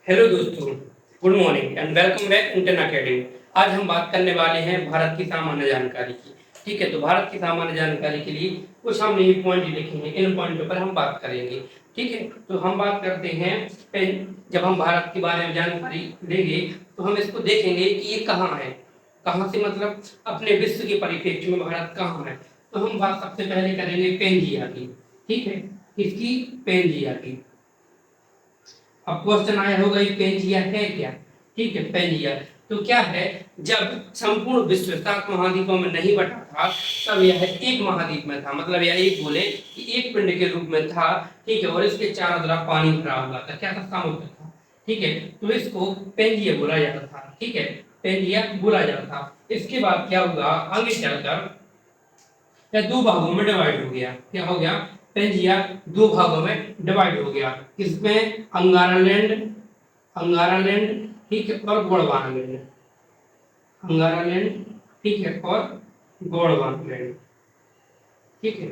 Hello दोस्तों, good morning and welcome back intern academy. आज हम बात करने वाले हैं भारत की सामान्य जानकारी की। ठीक है, तो भारत की सामान्य जानकारी के लिए कुछ हम यही पॉइंट लिखेंगे, इन पॉइंटों पर हम बात करेंगे। ठीक है, तो हम बात करते हैं जब हम भारत के बारे में जानकारी लेंगे तो हम इसको देखेंगे कि ये कहाँ है, कहाँ से मतलब अपने विश्व के परिप्रेक्ष्य में भारत कहाँ है। तो हम बात सबसे पहले करेंगे पेंजिया की। ठीक है, किसकी? पेंजिया की। अब क्वेश्चन आया होगा ये पेंजिया है क्या? ठीक है, पेंजिया तो क्या है, जब संपूर्ण विश्व 7 महाद्वीपों में नहीं बटा था तब यह एक महाद्वीप में था, मतलब यह एक बोले कि एक पिंड के रूप में था। ठीक है, और इसके चारों तरफ पानी भरा हुआ था, क्या था? समुद्र था। ठीक है, तो इसको पेंजिया बोला जाता था। ठीक है, पेंजिया बोला जाता था। इसके बाद क्या हुआ, आगे चलकर या दो भागों में डिवाइड हो गया। क्या हो गया? पेंजिया दो भागों में डिवाइड हो गया। किसमें? अंगारालैंड, अंगारालैंड, ठीक है, और गोंडवानालैंड। अंगारालैंड, ठीक है, और गोंडवानालैंड। ठीक है,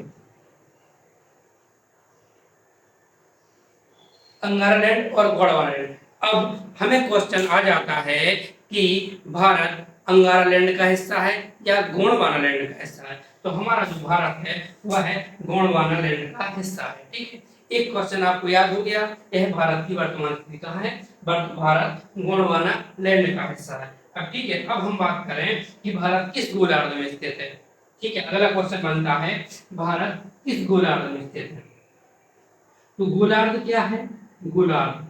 अंगारालैंड और गोंडवानालैंड। अब हमें क्वेश्चन आ जाता है कि भारत अंगारालैंड का हिस्सा है या गोंडवानालैंड का हिस्सा है। तो हमारा जो भारत है वह है गोंडवानालैंड का हिस्सा है। ठीक है, एक क्वेश्चन आपको याद हो गया, यह भारत की वर्तमान स्थिति कहाँ है? भारत गोंडवानालैंड का हिस्सा है। अब ठीक है, अब हम बात करें कि भारत किस गोलार्ध में स्थित है। ठीक है, अगला क्वेश्चन बनता है भारत किस गोलार्ध में स्थित है। तो गोलार्ध क्या है? गोलार्ध,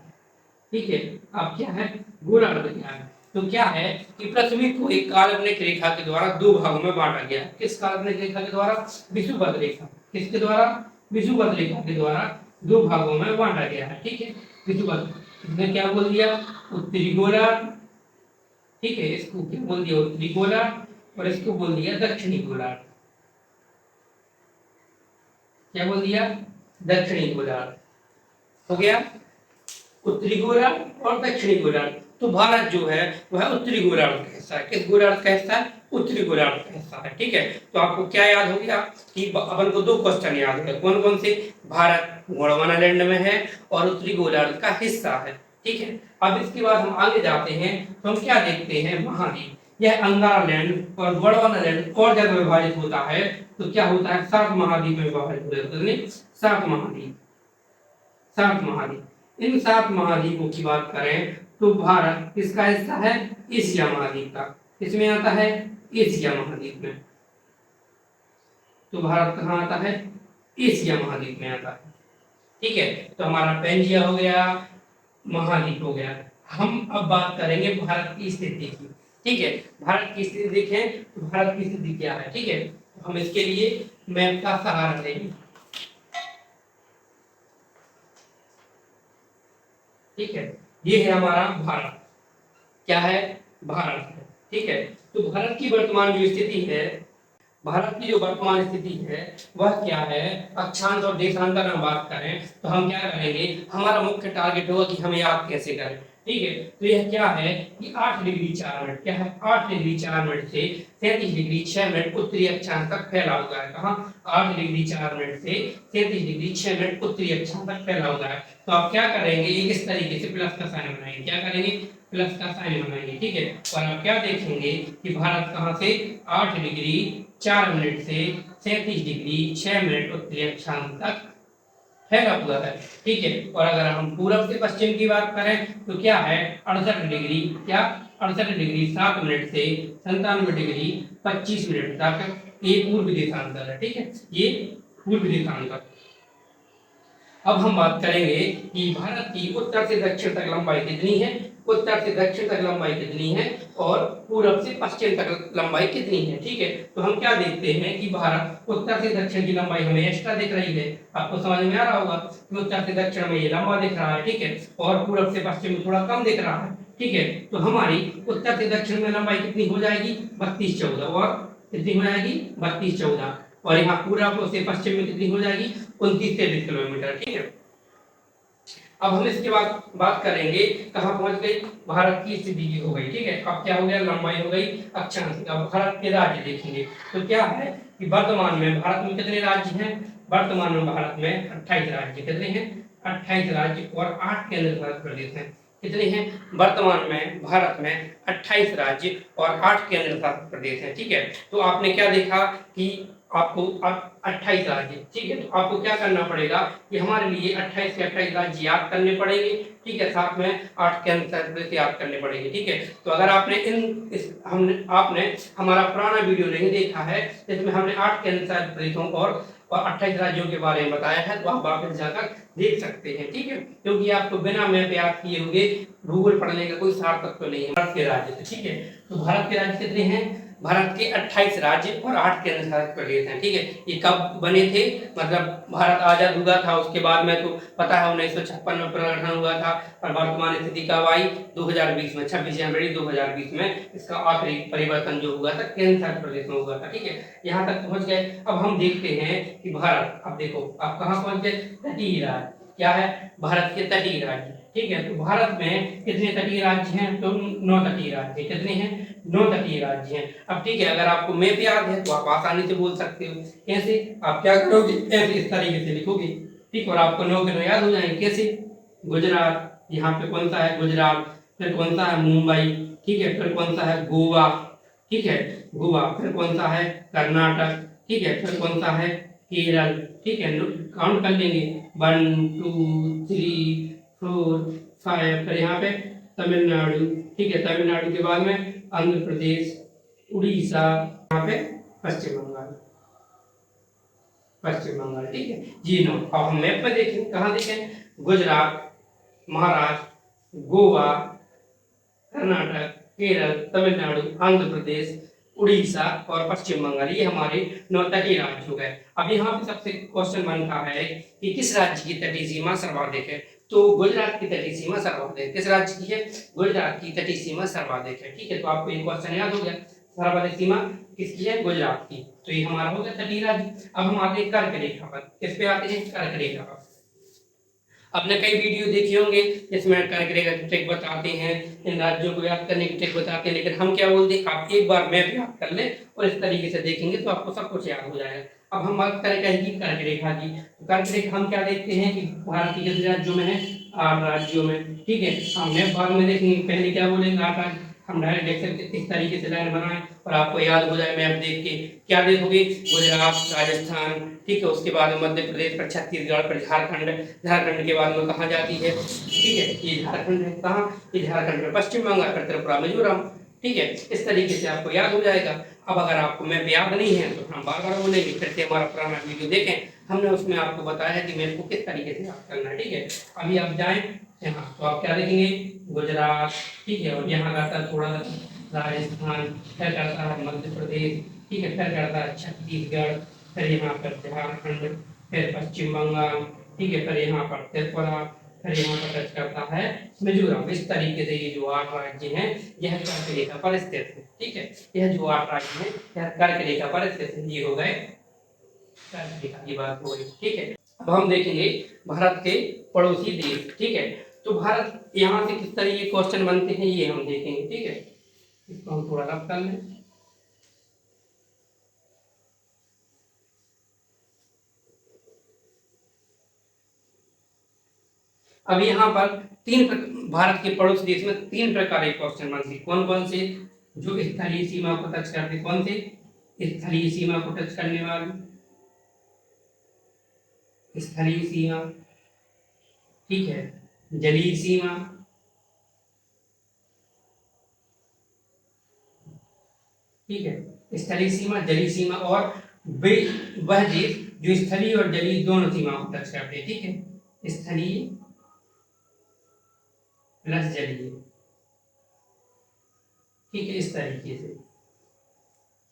ठीक है, अब क्या है? गोलार्ध क्या है? तो क्या है कि पृथ्वी को एक काल्पनिक रेखा के द्वारा दो भागों में बांटा गया। किस काल्पनिक रेखा के द्वारा? विषुवत रेखा। किसके द्वारा? विषुवत रेखा के द्वारा दो भागों में बांटा गया है। ठीक है, विषुवत, इसने क्या बोल दिया? उत्तरी गोलार्ध। ठीक है, इसको क्या बोल दिया? उत्तरी गोलार्ध। और इसको बोल दिया दक्षिणी गोलार्ध। क्या बोल दिया? दक्षिणी गोलार्ध। हो गया उत्तरी गोलार्ध और दक्षिणी गोलार्ध। तो भारत जो है वह उत्तरी गोलार्ध का हिस्सा है। किस गोलार्ध का हिस्सा है? उत्तरी गोलार्ध का हिस्सा है। ठीक है, तो आपको क्या याद हो गया कि अपन को दो क्वेश्चन याद है, कौन कौन से? भारत गोंडवानालैंड में है और उत्तरी गोलार्ध का हिस्सा है। ठीक है, अब इसके बाद हम आगे जाते हैं तो हम क्या देखते हैं? महाद्वीप। यह अंगारालैंड और गोंडवानालैंड और जब विभाजित होता है तो क्या होता है? 7 महाद्वीप में विभाजित हो जाता है। 7 महाद्वीप, 7 महाद्वीप। इन 7 महाद्वीपों की बात करें तो भारत किसका हिस्सा है? एशिया महाद्वीप का। किसमें आता है? एशिया महाद्वीप में। तो भारत कहाँ आता है? एशिया महाद्वीप में आता है। ठीक है, तो हमारा पेंजिया हो गया, महाद्वीप हो गया। हम अब बात करेंगे भारत की स्थिति की। ठीक है, भारत की स्थिति देखें तो भारत की स्थिति क्या है। ठीक है, तो हम इसके लिए मैप का सहारा लेंगे। ठीक है, ये है हमारा भारत। क्या है? भारत है। ठीक है, तो भारत की वर्तमान जो स्थिति है, भारत की जो वर्तमान स्थिति है वह क्या है? अक्षांश और देशांतर में बात करें तो हम क्या करेंगे? हमारा मुख्य टारगेट होगा कि हम याद कैसे करें। ठीक है, तो यह क्या है कि 8 डिग्री 4 मिनट, क्या है? 8 डिग्री 4 मिनट से 37 डिग्री 6 मिनट उत्तरी अक्षांश तक फैला हुआ है। कहाँ? 8 डिग्री 4 मिनट से 37 डिग्री 6 मिनट उत्तरी अक्षांश तक फैला हुआ है। तो आप क्या करेंगे? एक इस तरीके से प्लस का साइन बनाएंगे। क्या करेंगे? प्लस का साइन बनाएंगे। ठीक है, और आप क्या देखेंगे कि भारत कहाँ से? 8 डिग्री 4 मिनट से 37 डिग्री 6 मिनट उत्तरी अक्षांश तक फैला हुआ है। ठीक है, और अगर हम पूरब से पश्चिम की बात करें तो क्या है? 68 डिग्री, क्या? 68 डिग्री 7 मिनट से 97 डिग्री 25 मिनट तक ये पूर्व देशांतर है। ठीक है, ये पूर्व देशांतर। अब हम बात करेंगे कि भारत की उत्तर से दक्षिण तक लंबाई कितनी है, उत्तर से दक्षिण तक लंबाई कितनी है और पूरब से पश्चिम तक लंबाई कितनी है। ठीक है, तो हम क्या देखते हैं कि भारत उत्तर से दक्षिण की लंबाई हमें एक्स्ट्रा दिख रही है। आपको समझ में आ रहा होगा कि उत्तर से दक्षिण में ये लंबा दिख रहा है। ठीक है, और पूरब से पश्चिम में थोड़ा कम दिख रहा है। ठीक है, तो हमारी उत्तर से दक्षिण में लंबाई कितनी हो जाएगी? 32 14, और कितनी हो जाएगी? 32 14, और यहाँ पूरब से पश्चिम में कितनी हो जाएगी? 29 33 किलोमीटर। ठीक है, अब हम इसके बाद बात करेंगे कहाँ पहुंच गई? भारत की स्थिति की हो गई। ठीक है, अब क्या हो गया? लंबाई हो गई, अक्षांश। अब भारत के राज्य देखेंगे तो क्या है कि वर्तमान में भारत में कितने राज्य हैं? वर्तमान में भारत में 28 राज्य। कितने हैं? 28 राज्य और 8 केंद्र पालित प्रदेश हैं। कितने हैं वर्तमान में भारत में 28 राज्य और 8 केंद्र शासित प्रदेश हैं। ठीक है, तो आपने क्या देखा कि आपको 28 राज्य, ठीक है, तो आपको क्या करना पड़ेगा कि हमारे लिए 28 के 28 राज्य याद करने पड़ेंगे। ठीक है, साथ में 8 केंद्र शासित प्रदेश याद करने पड़ेंगे। ठीक है, तो अगर आपने हमारा पुराना वीडियो नहीं देखा है जिसमें हमने 8 केंद्र शासित प्रदेशों और 28 राज्यों के बारे में बताया है, तो आप वापस जाकर देख सकते हैं। ठीक है, क्योंकि आपको बिना मैप याद किए हुए भूगोल पढ़ने का कोई सार्थक तो नहीं है। भारत के राज्य, ठीक है, तो भारत के राज्य कितने हैं, भारत के 28 राज्य और 8 केंद्र शासित प्रदेश हैं। ठीक है, ये कब बने थे, मतलब भारत आजाद हुआ था उसके बाद में तो पता है 1956 में पुनर्गठन हुआ था, और वर्तमान स्थिति कब आई 2020 में, 26 जनवरी 2020 में इसका आखिरी परिवर्तन जो हुआ था केंद्र शासित प्रदेश में हुआ था। ठीक है, यहाँ तक पहुंच गए। अब हम देखते हैं कि भारत, अब देखो आप कहाँ पहुंच गए, तटीय राज्य, क्या है भारत के तटीय राज्य। ठीक है, तो भारत में कितने तटीय राज्य हैं, तो 9 तटीय राज्य। कितने हैं, 9 तटीय राज्य हैं। अब ठीक है, अगर आपको मैप याद है तो आप आसानी से बोल सकते हो। कैसे, आप क्या करोगे, ऐसे इस तरीके से लिखोगे। ठीक, और आपको 9 के 9 याद हो जाएंगे। कैसे, गुजरात, यहाँ पे कौन सा है गुजरात, फिर कौन सा है मुंबई, ठीक है, फिर कौन सा है गोवा, ठीक है गोवा, फिर कौन सा है कर्नाटक, ठीक है, फिर कौन सा है केरल। ठीक है, काउंट कर लेंगे 1 2 3 4 5, फिर यहाँ पे तमिलनाडु। ठीक है, तमिलनाडु के बाद में आंध्र प्रदेश, उड़ीसा, यहाँ पे पश्चिम बंगाल, पश्चिम बंगाल। ठीक है जी, नो। अब हम मैप पे देखें, कहाँ देखें, गुजरात, महाराष्ट्र, गोवा, कर्नाटक, केरल, तमिलनाडु, आंध्र प्रदेश, उड़ीसा और पश्चिम बंगाल, ये हमारे 9 तटीय राज्य हो गए। अब यहाँ पे सबसे क्वेश्चन बनता है कि किस राज्य की तटीय सीमा सर्वाधिक है, तो गुजरात की तटीय सीमा सर्वाधिक है। किस राज्य की है, गुजरात की तटीय सीमा सर्वाधिक है। ठीक है, तो आपको ये क्वेश्चन याद हो गया, सर्वाधिक सीमा किसकी है, गुजरात की, तो ये हमारा हो गया तटीय राज्य। अब हम आते हैं कर्क रेखा पर, किस पे आते हैं, कर्क रेखा पर। आपने कई वीडियो देखे होंगे जिसमें कर्क रेखा की ट्रिक बताते हैं, इन राज्यों को याद करने की ट्रिक बताते हैं, लेकिन हम क्या बोलते हैं, आप एक बार मैप याद कर लें और इस तरीके से देखेंगे तो आपको सब कुछ याद हो जाएगा। अब हम बात करें कहेंगे कर्क रेखा की, तो कर्क रेखा हम क्या देखते हैं कि भारत के कितने राज्यों में है, 8 राज्यों में। ठीक है, हम मैप बाद में देखेंगे, पहले क्या बोलेंगे 8 राज्य, हम डायरेक्ट देख सकते इस तरीके से लाइन बनाएं और आपको याद हो जाए मैप देख के। क्या देखोगे, गुजरात, राजस्थान, ठीक है, उसके बाद में मध्य प्रदेश, पर छत्तीसगढ़, पर झारखंड, झारखंड के बाद में कहाँ जाती है, ठीक है, ये झारखंड है, कहाँ, ये झारखंड में पश्चिम बंगाल, पर त्रिपुरा, मिजोरम। ठीक है, इस तरीके से आपको याद हो जाएगा। अब अगर आपको मैप याद नहीं है तो हम बार बार बोलेंगे, फिर से हमारा पुराना वीडियो देखें, हमने उसमें आपको बताया है कि मैप को किस तरीके से याद करना है। ठीक है, अभी आप जाएं यहाँ, तो आप क्या देखेंगे, गुजरात, ठीक है, और यहाँ करता है थोड़ा राजस्थान, फिर करता है मध्य प्रदेश, ठीक है, फिर करता है छत्तीसगढ़, फिर यहाँ पर झारखंड, फिर पश्चिम बंगाल, ठीक है, फिर यहाँ पर त्रिपुरा, फिर यहाँ पर टच करता है मिजोरम। इस तरीके से ये जो 8 राज्य हैं यह कर्क रेखा पर स्थित है। ठीक है, यह जो 8 राज्य हैं यह कर्क रेखा पर स्थित है। ये हो गए कर्क रेखा की बात हो गई। ठीक है, अब हम देखेंगे भारत के पड़ोसी देश। ठीक है, तो भारत यहाँ से किस तरह के क्वेश्चन बनते हैं ये हम देखेंगे। ठीक है, इसको हम थोड़ा रफ कर लें। अब यहाँ पर भारत के पड़ोसी देश में 3 प्रकार के क्वेश्चन बनते हैं। कौन कौन से, जो स्थलीय सीमा को टच करते हैं, कौन से, स्थलीय सीमा को टच करने वाले, स्थलीय सीमा, ठीक है, जलीय सीमा, ठीक है, स्थलीय सीमा, जलीय सीमा, और वह देश जो स्थलीय और जलीय दोनों सीमा को टच करते हैं। ठीक है, स्थलीय प्लस जलीय, ठीक है, इस तरीके से।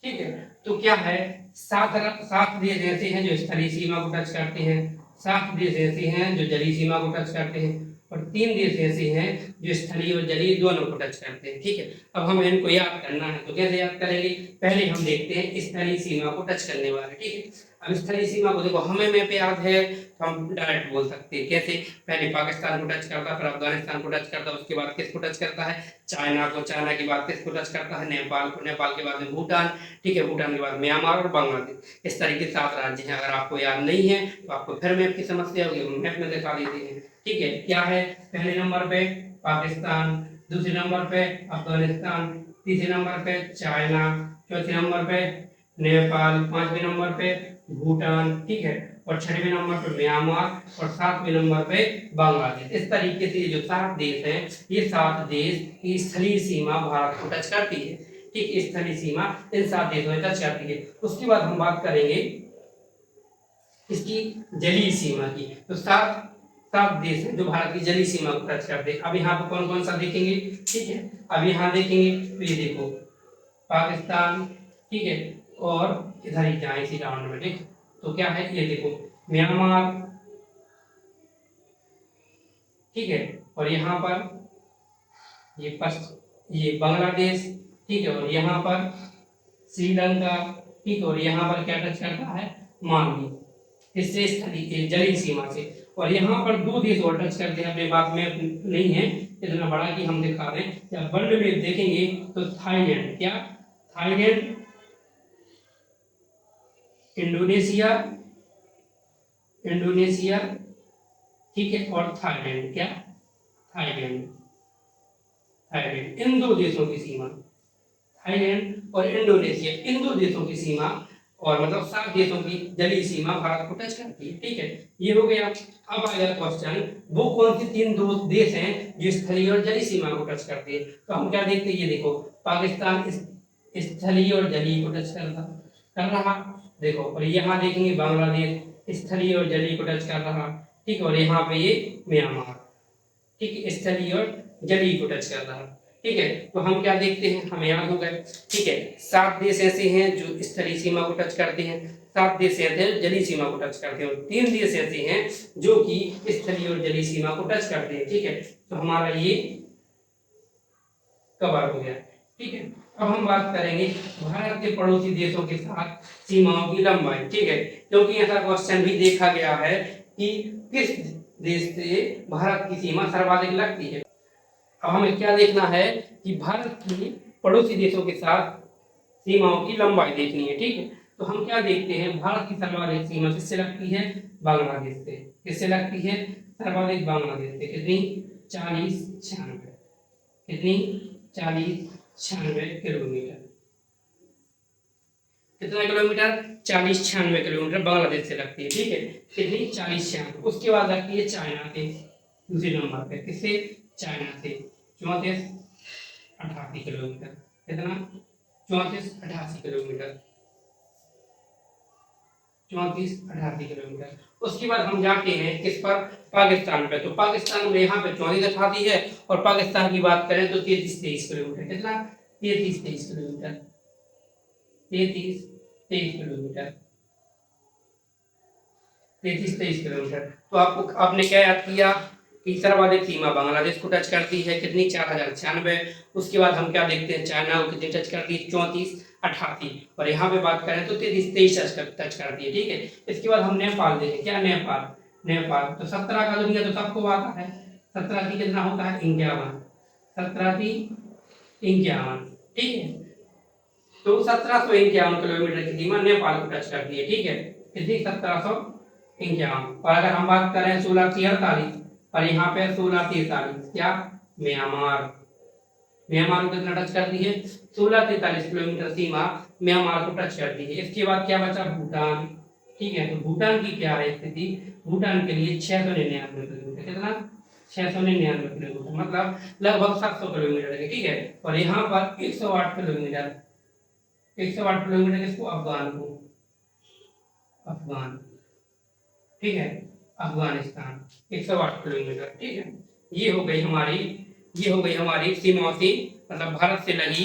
ठीक है, तो क्या है, 7 देश ऐसे हैं जो स्थलीय सीमा को टच करते हैं, 7 देश ऐसे हैं जो जलीय सीमा को टच करते हैं, और 3 देश ऐसे हैं जो स्थलीय और जलीय दोनों को टच करते हैं। ठीक है, अब हमें इनको याद करना है, तो कैसे याद करेंगे, पहले हम देखते हैं स्थलीय सीमा को टच करने वाले। ठीक है, अब स्थलीय सीमा को देखो, हमें मैप याद है तो हम डायरेक्ट बोल सकते हैं। कैसे, पहले पाकिस्तान को टच करता है, फिर अफगानिस्तान को टच करता है, उसके बाद किसको टच करता है, चाइना को, चाइना के बाद किसको टच करता है, नेपाल को, नेपाल के बाद में भूटान, ठीक है, भूटान के बाद म्यांमार और बांग्लादेश। इस तरीके से 7 राज्य हैं। अगर आपको याद नहीं है तो आपको फिर मैप की समस्या होगी, मैप में दिखा देते हैं। ठीक है, क्या है, पहले नंबर पे पाकिस्तान, दूसरे नंबर पे अफगानिस्तान, तीसरे नंबर पे चाइना, चौथे नंबर पे नेपाल, पांचवें नंबर पे भूटान, ठीक है, और छठवें नंबर पे म्यांमार और सातवें नंबर पे बांग्लादेश। इस तरीके से ये जो 7 देश हैं, ये 7 देश की स्थलीय सीमा भारत को टच करती है। ठीक, स्थलीय सीमा इन 7 देशों में टच करती है। उसके बाद हम बात करेंगे इसकी जलीय सीमा की। तो 7 देश हैं जो भारत की जलीय सीमा को टच करते हैं। अब यहाँ पे कौन कौन सा देखेंगे, ठीक है, अब यहाँ देखेंगे तो ये देखो पाकिस्तान, ठीक है, और इधर ही जाए इसी राउंड में, ठीक, तो क्या है ये देखो म्यांमार, ठीक है, और यहाँ पर ये बांग्लादेश, ठीक है, और यहाँ पर श्रीलंका, ठीक है, और यहाँ पर क्या टच करता है, मालदीव। इससे स्थलीय जलीय सीमा से। और यहाँ पर 2 देश और टच करते हैं, अपने बात में नहीं है इतना बड़ा कि हम दिखा रहे हैं। जब वर्ल्ड में देखेंगे तो थाईलैंड, क्या थाईलैंड, इंडोनेशिया, ठीक है, और थाईलैंड, क्या थाईलैंड, इन 2 देशों की सीमा, थाईलैंड और इंडोनेशिया, इन 2 देशों की सीमा और मतलब 7 देशों की जलीय सीमा भारत को टच करती है। ठीक है, ये हो गया। अब आएगा क्वेश्चन, वो कौन से 3 देश हैं जो स्थलीय और जलीय सीमा को टच करते हैं। तो हम क्या देखते हैं, ये देखो पाकिस्तान स्थलीय और जलीय को टच कर रहा, देखो, और यहाँ देखेंगे बांग्लादेश स्थलीय और जलीय को टच कर रहा, ठीक, और यहाँ पे ये म्यांमार, ठीक, स्थलीय और जलीय को टच कर रहा। ठीक है, तो हम क्या देखते हैं, हमें याद हो गए। ठीक है, 7 देश ऐसे हैं जो स्थलीय सीमा को टच करते हैं, 7 देश ऐसे हैं जलीय सीमा को टच करते हैं, और 3 देश ऐसे हैं जो कि स्थलीय और जलीय सीमा को टच करते हैं। ठीक है, तो हमारा ये कवर हो गया। ठीक है, अब हम बात करेंगे भारत के पड़ोसी देशों के साथ सीमाओं की लंबाई। ठीक है, क्योंकि ऐसा क्वेश्चन भी देखा गया है कि किस देश से भारत की सीमा सर्वाधिक लगती है। अब हमें क्या देखना है कि भारत की पड़ोसी देशों के साथ सीमाओं की लंबाई देखनी है। ठीक है, तो हम क्या देखते हैं, भारत की सर्वाधिक सीमा किससे लगती है, बांग्लादेश से। किससे लगती है, सर्वाधिक बांग्लादेश से। कितनी, 40-96, कितनी, 40-96 किलोमीटर। कितना किलोमीटर, 40-96 किलोमीटर बांग्लादेश से लगती है। ठीक है, कितनी, 40-96। उसके बाद लगती है चाइना से दूसरे नंबर पे, किससे, चाइना से 34-88 किलोमीटर। कितना, 34-88 किलोमीटर, 34-88 किलोमीटर। उसके बाद हम जाते हैं किस पर, पाकिस्तान पे। तो पाकिस्तान में यहाँ पे 34-88 है, और पाकिस्तान की बात करें तो 33-23 किलोमीटर। कितना, 33-23 किलोमीटर, 33-23 किलोमीटर, 33-23 किलोमीटर। तो आपने क्या याद किया कि सर्वाधिक सीमा बांग्लादेश को टच करती है, कितनी, 4096। उसके बाद हम क्या देखते हैं, चाइना को कितनी टच करती है, 34-88, और यहाँ पे बात करें तो 33-23 टच करती है। ठीक है, इसके बाद हम नेपाल देखें, क्या नेपाल तो 17 का दुनिया तो सबको आता है, 17 की कितना होता है, 51, 17-51। ठीक है, तो 1751 किलोमीटर की सीमा नेपाल को टच करती है। ठीक है, कितनी, 1751। और अगर हम बात करें 1648, और यहाँ पे 1643, क्या, म्यांमार को कितना टच करती है, 1643 किलोमीटर सीमा म्यांमार को टच करती है। इसके बाद क्या बचा, भूटान। ठीक है, तो भूटान की क्या है स्थिति, भूटान के लिए 699 किलोमीटर। कितना, 699 किलोमीटर, मतलब लगभग 700 किलोमीटर है। ठीक है, और यहाँ पर 108 किलोमीटर, 108 किलोमीटर किसको, अफगान को, अफगान, ठीक है, अफगानिस्तान 108 किलोमीटर। ठीक है, ये हो गई हमारी सीमा से, मतलब भारत से लगी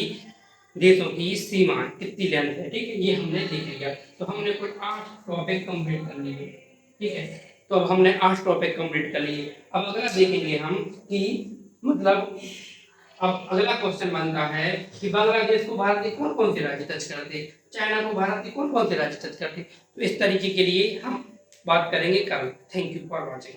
देशों की सीमा कितनी लेंथ है। ठीक है, ये हमने देख लिया। तो हमने कुल 8 टॉपिक कंप्लीट कर लिए। ठीक है, तो अब हमने 8 टॉपिक कंप्लीट कर लिए। अब अगला देखेंगे हम कि मतलब अब अगला क्वेश्चन बनता है कि बांग्लादेश को भारत के कौन कौन से राज्य टच करते, चाइना को भारत के कौन कौन से राज्य टच करते। तो इस तरीके के लिए हम बात करेंगे कल। Thank you for watching.